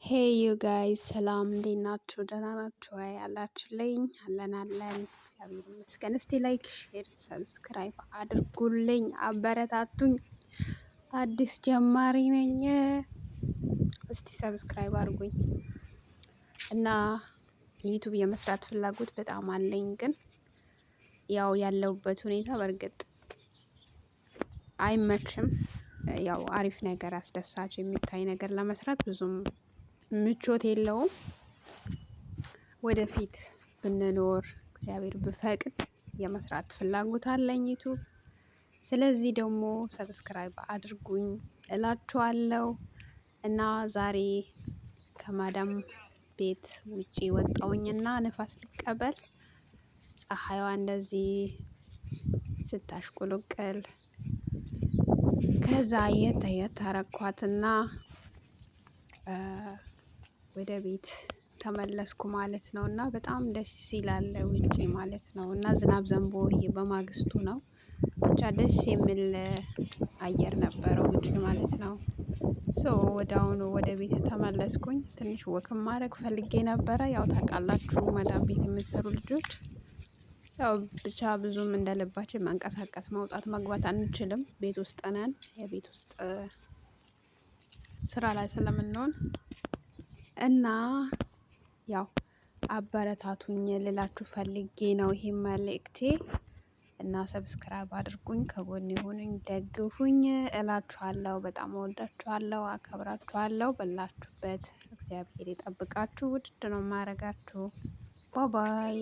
ሄይ ዩ ጋይስ ሰላም እንዴት ናችሁ? ደህና ናችሁ ወይ? አላችሁልኝ? አለን እግዚአብሔር ይመስገን። እስቲ ላይክ፣ ሼር፣ ሰብስክራይብ አድርጉልኝ፣ አበረታቱኝ። አዲስ ጀማሪ ነኝ። እስቲ ሰብስክራይብ አድርጉኝ እና ዩቱብ የመስራት ፍላጎት በጣም አለኝ። ግን ያው ያለውበት ሁኔታ በእርግጥ አይመችም። ያው አሪፍ ነገር አስደሳች የሚታይ ነገር ለመስራት ብዙም ምቾት የለውም። ወደፊት ብንኖር እግዚአብሔር ብፈቅድ የመስራት ፍላጎት አለኝ ዩቱብ። ስለዚህ ደግሞ ሰብስክራይብ አድርጉኝ እላችኋለሁ። እና ዛሬ ከማዳም ቤት ውጪ ወጣሁኝና ንፋስ ልቀበል። ፀሐይዋ እንደዚህ ስታሽቆለቅል ከዛ የት አረኳትና ወደ ቤት ተመለስኩ ማለት ነው። እና በጣም ደስ ይላል ውጪ ማለት ነው። እና ዝናብ ዘንቦ በማግስቱ ነው። ብቻ ደስ የሚል አየር ነበረው ውጪ ማለት ነው። ሶ ወዲያውኑ ወደ ቤት ተመለስኩኝ። ትንሽ ወክም ማድረግ ፈልጌ ነበረ። ያው ታውቃላችሁ መዳም ቤት የምትሰሩ ልጆች ያው ብቻ ብዙም እንደ ልባችን መንቀሳቀስ መውጣት መግባት አንችልም። ቤት ውስጥ ነን። የቤት ውስጥ ስራ ላይ ስለምንሆን እና ያው አበረታቱኝ ልላችሁ ፈልጌ ነው ይሄ መልእክቴ። እና ሰብስክራይብ አድርጉኝ፣ ከጎን ሁኑኝ፣ ደግፉኝ እላችኋለሁ። በጣም እወዳችኋለሁ፣ አከብራችኋለሁ። በላችሁበት እግዚአብሔር ይጠብቃችሁ። ውድድ ነው የማደርጋችሁ። ባይ ባይ።